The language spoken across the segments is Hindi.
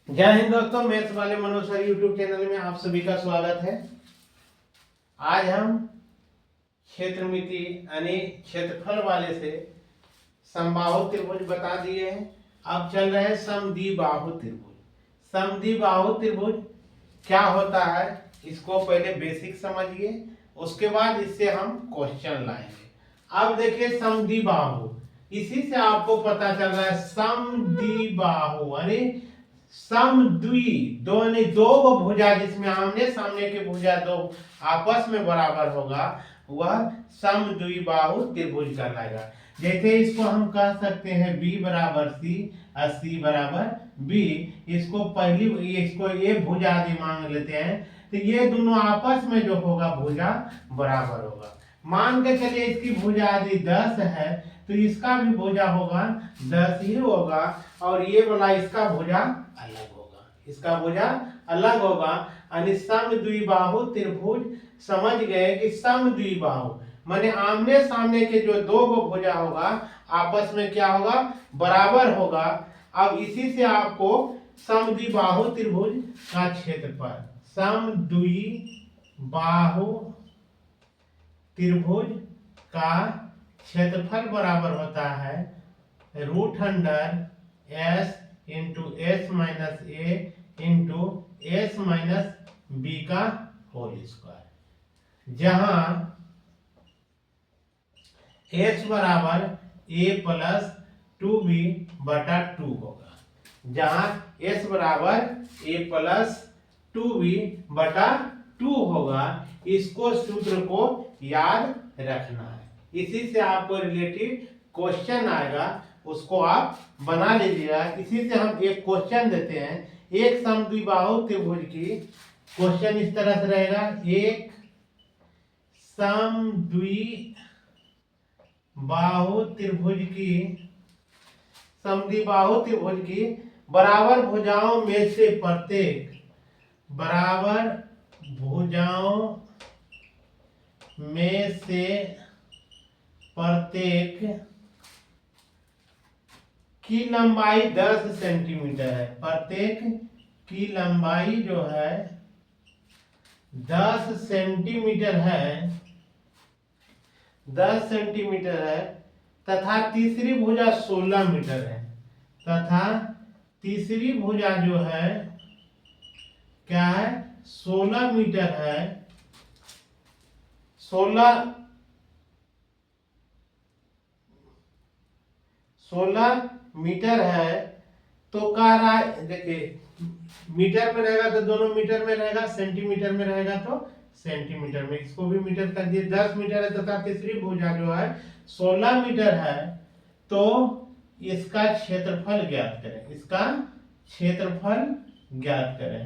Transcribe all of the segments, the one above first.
जय हिंद दोस्तों, मैथ्स वाले मनोज सर यूट्यूब चैनल में आप सभी का स्वागत है। आज हम क्षेत्रमिति यानी क्षेत्रफल वाले से समबाहु त्रिभुज बता दिए हैं। अब चल रहे हैं समद्विबाहु त्रिभुज। समद्विबाहु त्रिभुज क्या होता है इसको पहले बेसिक समझिए, उसके बाद इससे हम क्वेश्चन लाएंगे। अब देखिए समद्विबाहु, इसी से आपको पता चल रहा है समद्विबाहु यानी समद्वि दो यानी दो भुजा जिसमें आमने सामने के भुजा दो आपस में बराबर होगा वह समद्विबाहु त्रिभुज कहलाएगा। जैसे इसको हम कह सकते हैं B बराबर C और C बराबर B। इसको ये भुजा आदि मान लेते हैं, तो ये दोनों आपस में जो होगा भुजा बराबर होगा। मान के चलिए इसकी भुजा आदि 10 है तो इसका भी भुजा होगा 10 ही होगा, और ये वाला इसका भुजा अलग होगा, इसका भुजा अलग होगा। यानी समद्विबाहु त्रिभुज समझ गए कि समद्विबाहु माने आमने सामने के जो दो भुजा होगा आपस में क्या होगा बराबर होगा। अब इसी से आपको समद्विबाहु त्रिभुज का क्षेत्रफल, समद्विबाहु त्रिभुज का क्षेत्रफल बराबर होता है √S into S minus A into S minus B का होल स्क्वायर, जहां S बराबर a प्लस 2b बटा 2 होगा, जहां S बराबर a प्लस 2b बटा 2 होगा। इसको सूत्र को याद रखना है, इसी से आपको रिलेटेड क्वेश्चन आएगा, उसको आप बना लीजिएगा। इसी से हम एक क्वेश्चन देते हैं, एक समद्विबाहु त्रिभुज की क्वेश्चन इस तरह से रहेगा, एक समद्विबाहु त्रिभुज की बराबर भुजाओं में से प्रत्येक की लंबाई 10 सेंटीमीटर है। प्रत्येक की लंबाई जो है 10 सेंटीमीटर है तथा तीसरी भुजा 16 मीटर है, तथा तीसरी भुजा जो है क्या है 16 मीटर है। 16 मीटर है तो कह रहा है, देखिए मीटर में रहेगा तो दोनों मीटर में रहेगा, सेंटीमीटर में रहेगा तो सेंटीमीटर में, इसको भी मीटर कर दिए। 10 मीटर है तथा तीसरी भुजा जो है 16 मीटर है, तो इसका क्षेत्रफल ज्ञात करें।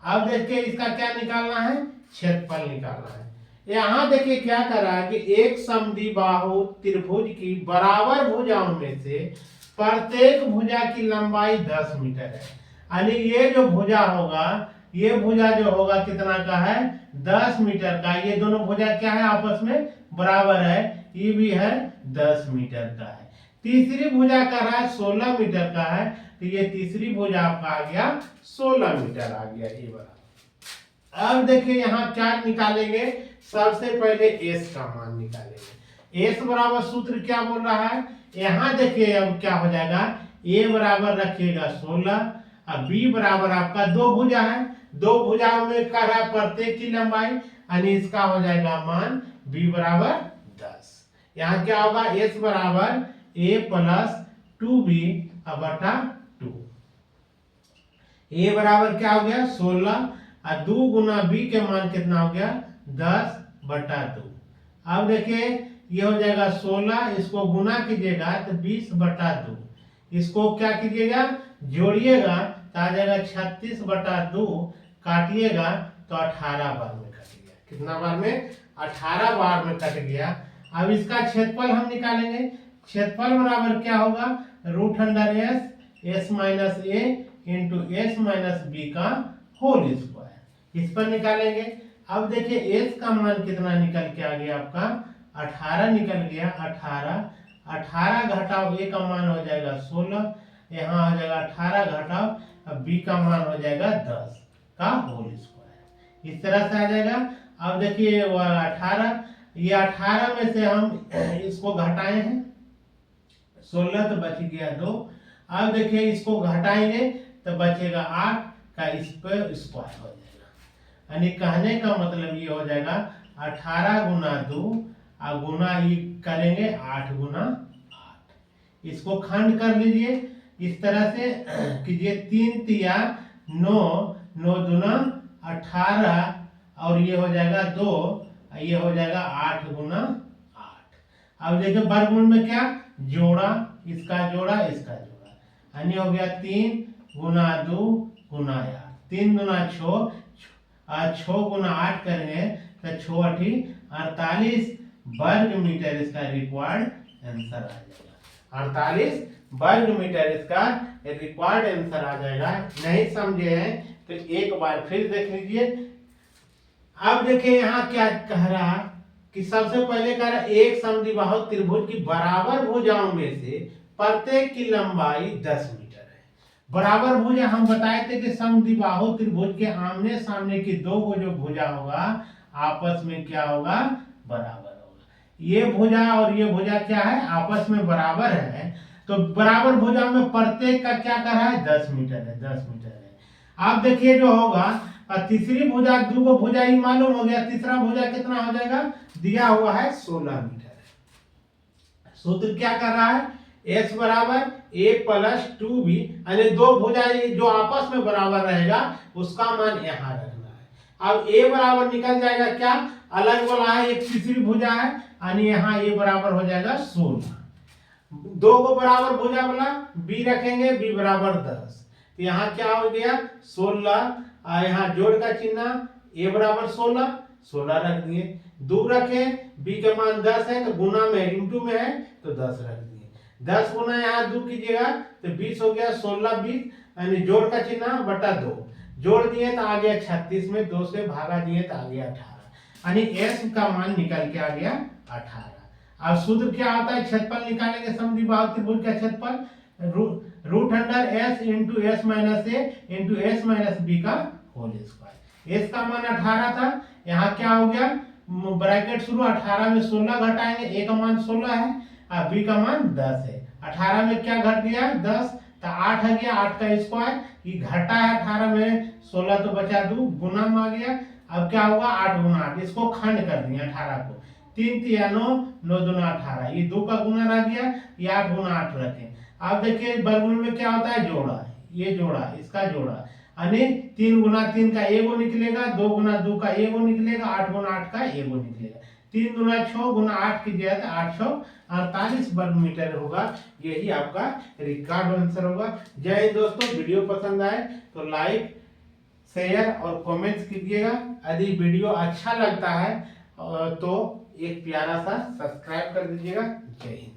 अब देखिए इसका क्या निकालना है, क्षेत्रफल निकालना है। यहाँ देखिए क्या कर रहा है कि एक समद्विबाहु त्रिभुज की बराबर भुजाओं में से प्रत्येक भुजा की लंबाई 10 मीटर है। यानी ये जो भुजा होगा, ये भुजा जो होगा कितना का है 10 मीटर का। ये दोनों भुजा क्या है आपस में बराबर है, ये भी है 10 मीटर का है। तीसरी भुजा का रहा है 16 मीटर का है, तो ये तीसरी भुजा आपका आ गया 16 मीटर आ गया ये वाला। अब देखिए यहाँ क्या निकालेंगे, सबसे पहले S का मान निकालेंगे। S बराबर सूत्र क्या बोल रहा है, यहाँ देखिए अब क्या हो जाएगा, A बराबर रखिएगा 16 और B बराबर आपका दो भुजा है, दो भुजाओं में कर रहा है प्रत्येक की लंबाई, यानी इसका हो जाएगा मान B बराबर 10। यहाँ क्या होगा S बराबर A प्लस 2B बटा 2। A बराबर क्या हो गया 16 और 2 गुना B के मान कितना हो गया 10 बटा 2। अब देखिए ये हो जाएगा 16, इसको गुना कीजिएगा तो 20 बटा 2, इसको क्या कीजिएगा जोड़िएगा तो आ जाएगा 36 बटा 2, काटिएगा तो 18 बार में कट गया। कितना बार में 18 बार में कट गया। अब इसका क्षेत्रफल हम निकालेंगे, क्षेत्रफल बराबर क्या होगा √S minus A into S minus B का होल स्क्वायर, इस पर निकालेंगे। अब देखिए S का मान कितना निकल के आ गया आपका 18 निकल गया। 18 घटाओ A का मान हो जाएगा 16, यहाँ आ जाएगा 18 घटाओ अब b का मान हो जाएगा 10 का होल स्क्वायर। इस तरह से आ जाएगा। अब देखिए 18, ये 18 में से हम इसको घटाए हैं 16 तो बच गया 2। अब देखिए इसको घटाएंगे तो बचेगा 8 का, इस पर स्क्वायर हो जाएगा। यानी कहने का मतलब ये हो जाएगा 18 गुना 2 और गुना ये करेंगे 8 गुना 8। इसको खंड कर लीजिए इस तरह से कीजिए 3 तिया 9, 9 दूना 18 और ये हो जाएगा 2, ये हो जाएगा 8 गुना 8। अब देखिए वर्गमूल में क्या जोड़ा, इसका जोड़ा इसका जोड़ा, यानी हो गया 3 गुना 2 गुना 8, 3 गुना 6, 6 गुना 8 करेंगे तो 6 8 48 वर्ग मीटर इसका रिक्वायर्ड आंसर आ जाएगा। 48 वर्ग मीटर इसका रिक्वायर्ड आंसर आ जाएगा। नहीं समझे हैं तो एक बार फिर देख लीजिए। अब देखिए यहाँ क्या कह रहा कि सबसे पहले कह रहा एक समद्विबाहु त्रिभुज की बराबर भुजाओं में से प्रत्येक की लंबाई 10 मीटर है। बराबर भुजा हम बताए थे कि समद्विबाहु त्रिभुज के आमने सामने की दो को जो भुजा होगा आपस में क्या होगा बराबर होगा। ये भुजा और ये भुजा क्या है आपस में बराबर है, तो बराबर भुजा में प्रत्येक का क्या कर रहा है 10 मीटर है, 10 मीटर है। आप देखिए जो होगा और तीसरी भुजा दो को भुजा ही मालूम हो गया, तीसरा भुजा कितना हो जाएगा दिया हुआ है 16 मीटर। सूत्र क्या कर रहा है s बराबर a प्लस 2b, यानी दो भुजा जो आपस में बराबर रहेगा उसका मान यहाँ रखना है। अब a बराबर निकल जाएगा क्या अलग वाला है, एक तीसरी भुजा है यानी यहाँ a बराबर हो जाएगा 16। दो को बराबर भुजा वाला b रखेंगे b बराबर 10, तो यहाँ क्या हो गया 16, यहाँ जोड़ का चिन्ह a बराबर 16, 16 रख दिए। 2 रखे b का मान 10 है तो गुना में इंटू में है तो 10 रख दिए। 10 गुना यहाँ 2 कीजिएगा तो 20 हो गया, 16 20 यानी जोड़ का चिन्ह बटा 2, जोड़ दिए तो आ गया 36 में 2 से भागा दिए तो आ गया 18, यानी s का मान निकल के आ गया 18। अब सूत्र क्या होता है क्षेत्रफल निकालेंगे समद्विबाहु त्रिभुज का क्षेत्रफल root under s into S minus A into S minus B का होल स्क्वायर। s का मान 18 था, यहाँ क्या हो गया ब्रैकेट शुरू 18 में 16 घटाएंगे, a का मान 16 है और b का मान 10 है। 18 में क्या घट गया 10 तो 8 आ गया, 8 का स्क्वायर, ये घटा है 18 में 16 तो बचा 2 गुना में आ गया। अब क्या होगा 8 गुना 8, इसको खंड कर दिया 18 को, 3 तिया 9, 9 दूना 18, ये 2 का गुना रह गया, ये 8 गुना 8 रखे। अब देखिए वर्गमूल में क्या होता है जोड़ा, ये जोड़ा इसका जोड़ा, यानी 3 गुना 3 का एगो निकलेगा, 2 गुना 2 का एगो निकलेगा, 8 गुना 8 का एगो निकलेगा। 3 गुना 6 गुना 8 कीजिए तो 848 वर्ग मीटर होगा। यही आपका रिकॉर्ड आंसर होगा। जय हिंद दोस्तों, वीडियो पसंद आए तो लाइक शेयर और कमेंट्स कीजिएगा। यदि वीडियो अच्छा लगता है तो एक प्यारा सा सब्सक्राइब कर दीजिएगा। जय हिंद।